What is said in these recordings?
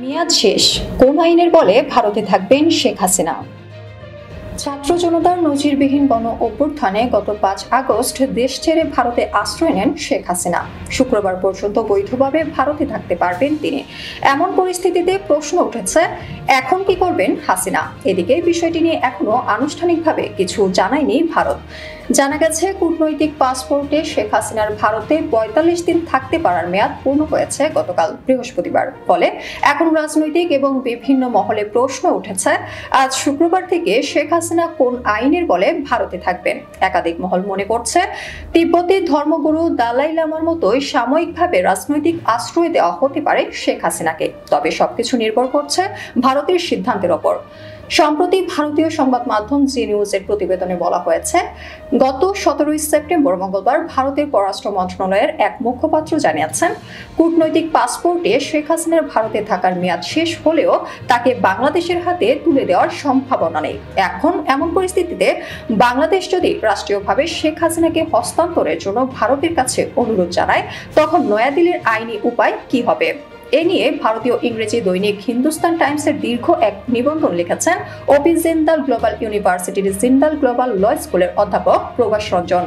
মেয়াদ শেষ, কোন আইনের বলে ভারতে থাকবেন শেখ হাসিনা? ছাত্র জনতার নজিরবিহীন গণ অভ্যুত্থানে গত ৫ আগস্ট দেশ ছেড়ে ভারতে আশ্রয় নেন শেখ হাসিনা। শুক্রবার পর্যন্ত বৈধভাবে ভারতে থাকতে পারবেন তিনি। এমন পরিস্থিতিতে প্রশ্ন উঠেছে, এখন কি করবেন হাসিনা? এদিকে বিষয়টি নিয়ে এখনো আনুষ্ঠানিকভাবে কিছু জানায়নি ভারত। জানা গেছে, কূটনৈতিক পাসপোর্টে শেখ হাসিনার ভারতে ৪৫ দিন থাকতে পারার মেয়াদ পূর্ণ হয়েছে গতকাল বৃহস্পতিবার। ফলে এখন রাজনৈতিক এবং বিভিন্ন মহলে প্রশ্ন উঠেছে, আজ শুক্রবার থেকে শেখ হাসিনা কোন আইনের বলে ভারতে থাকবেন। একাধিক মহল মনে করছে, তিব্বতের ধর্মগুরু দালাই লামার মতোই সাময়িকভাবে রাজনৈতিক আশ্রয় দেওয়া হতে পারে শেখ হাসিনাকে। তবে সবকিছু নির্ভর করছে ভারতের সিদ্ধান্তের ওপর। সম্প্রতি ভারতীয় সংবাদ মাধ্যম জি নিউজের প্রতিবেদনে বলা হয়েছে, গত ১৭ সেপ্টেম্বর মঙ্গলবার ভারতের পররাষ্ট্র মন্ত্রণালয়ের এক মুখপাত্র জানিয়েছেন, কূটনৈতিক পাসপোর্টে শেখ হাসিনার ভারতে থাকার মেয়াদ শেষ হলেও তাকে বাংলাদেশের হাতে তুলে দেওয়ার সম্ভাবনা নেই। এখন এমন পরিস্থিতিতে বাংলাদেশ যদি রাষ্ট্রীয়ভাবে শেখ হাসিনাকে হস্তান্তরের জন্য ভারতের কাছে অনুরোধ জানায়, তখন নয়াদিল্লির আইনি উপায় কি হবে? এ নিয়ে ভারতীয় ইংরেজি দৈনিক হিন্দুস্তান টাইমসের দীর্ঘ এক নিবন্ধন লিখেছেন ওপি জিন্দাল গ্লোবাল ইউনিভার্সিটির জিন্দাল গ্লোবাল ল স্কুলের অধ্যাপক প্রভাস রঞ্জন।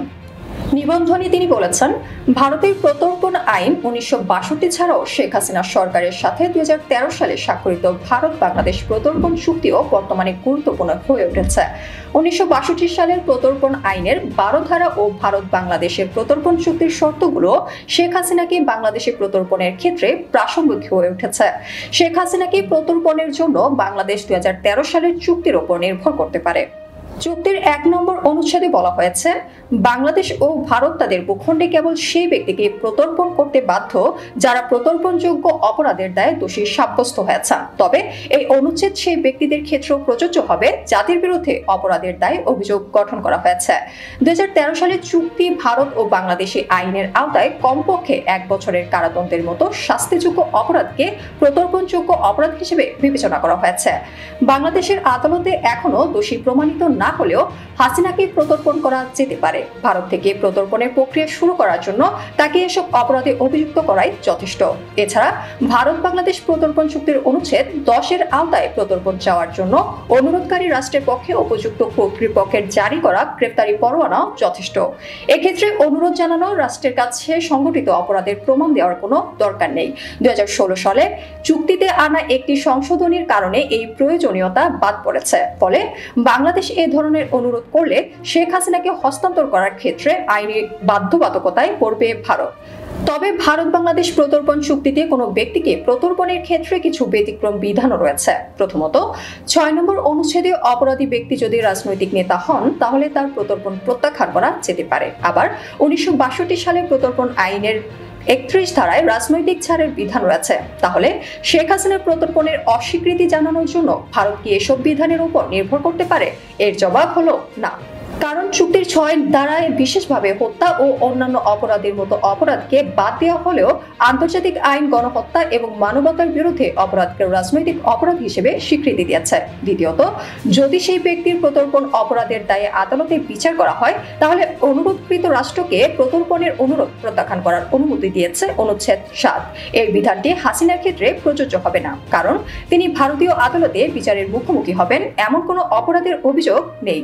নিবন্ধনে তিনি বলেছেন, ভারতের প্রত্যর্পণ আইন ১৯৬২ ছাড়াও শেখ হাসিনা সরকারের সাথে ২০১৩ সালে স্বাক্ষরিত ভারত বাংলাদেশ প্রত্যর্পণ চুক্তিও বর্তমানে গুরুত্বপূর্ণ হয়ে উঠেছে। ১৯৬২ সালের প্রত্যর্পণ আইনের ১২ ধারা ও ভারত বাংলাদেশের প্রত্যর্পণ চুক্তির শর্তগুলো শেখ হাসিনাকে বাংলাদেশে প্রত্যর্পণের ক্ষেত্রে প্রাসঙ্গিক হয়ে উঠেছে। শেখ হাসিনাকে প্রত্যর্পণের জন্য বাংলাদেশ ২০১৩ সালের চুক্তির উপর নির্ভর করতে পারে। চুক্তির ১ নম্বর অনুচ্ছেদে বলা হয়েছে, বাংলাদেশ ও ভারত তাদের ভূখণ্ডে কেবল সেই ব্যক্তিকে প্রত্যর্পণ করতে বাধ্য যারা প্রত্যর্পণযোগ্য অপরাধের দায়ে দোষী সাব্যস্ত হয়েছে। তবে এই অনুচ্ছেদ সেই ব্যক্তিদের ক্ষেত্রেও প্রযোজ্য হবে যাদের বিরুদ্ধে অপরাধের দায়ে অভিযোগ গঠন করা হয়েছে। ২০১৩ সালের চুক্তি ভারত ও বাংলাদেশি আইনের আওতায় কমপক্ষে ১ বছরের কারাদণ্ডের মতো শাস্তিযোগ্য অপরাধকে প্রত্যর্পণযোগ্য অপরাধ হিসেবে বিবেচনা করা হয়েছে। বাংলাদেশের আদালতে এখনো দোষী প্রমাণিত না হলেও হাসিনাকে প্রত্যর্পণ করা যেতে পারে। ভারত থেকে প্রত্যর্পণের প্রক্রিয়া শুরু করার জন্য তাকে এসব অপরাধে অভিযুক্ত করাই যথেষ্ট। এছাড়া ভারত বাংলাদেশ প্রত্যর্পণ চুক্তির অনুচ্ছেদ ১০-এর আওতায় প্রত্যর্পণ চাওয়ার জন্য অনুরোধকারী রাষ্ট্রের পক্ষে উপযুক্ত কর্তৃপক্ষের জারি করা গ্রেফতারি পরোয়ানাও যথেষ্ট। এক্ষেত্রে অনুরোধ জানানো রাষ্ট্রের কাছে সংগঠিত অপরাধের প্রমাণ দেওয়ার কোনো দরকার নেই। ২০১৬ সালে চুক্তিতে আনা একটি সংশোধনীর কারণে এই প্রয়োজনীয়তা বাদ পড়েছে। ফলে বাংলাদেশ এ ধরনের অনুরোধ করলে শেখ হাসিনাকে হস্তান্তর করার ক্ষেত্রে আইনি বাধ্যবাধকতায় পড়বে ভারত। তবে ভারত বাংলাদেশ প্রত্যর্পণ চুক্তিতে কোনো ব্যক্তিকে প্রত্যর্পণের ক্ষেত্রে কিছু ব্যতিক্রম বিধানও রয়েছে। প্রথমত, ৬ নম্বর অনুচ্ছেদে অপরাধী ব্যক্তি যদি রাজনৈতিক নেতা হন, তাহলে তার প্রত্যর্পণ প্রত্যাখ্যান করা যেতে পারে। আবার ১৯৬২ সালে প্রত্যর্পণ আইনের ৩১ ধারায় রাজনৈতিক ছাড়ের বিধান রয়েছে। তাহলে শেখ হাসিনার প্রত্যর্পণের অস্বীকৃতি জানানোর জন্য ভারত কি এসব বিধানের উপর নির্ভর করতে পারে? এর জবাব হলো না। কারণ চুক্তির ৬ ধারায় বিশেষভাবে হত্যা ও অন্যান্য অপরাধের মতো অপরাধকে বাদ দেওয়া হলেও আন্তর্জাতিক আইন গণহত্যা এবং মানবতার বিরুদ্ধে অপরাধকে রাজনৈতিক অপরাধ হিসেবে স্বীকৃতি দিয়েছে। দ্বিতীয়ত, যদি সেই ব্যক্তির প্রত্যর্পণ অপরাধের দায়ে আদালতে বিচার করা হয়, তাহলে অনুরোধকৃত রাষ্ট্রকে প্রত্যর্পণের অনুরোধ প্রত্যাখ্যান করার অনুমতি দিয়েছে অনুচ্ছেদ ৭। এই বিধানটি হাসিনার ক্ষেত্রে প্রযোজ্য হবে না, কারণ তিনি ভারতীয় আদালতে বিচারের মুখোমুখি হবেন এমন কোনো অপরাধের অভিযোগ নেই।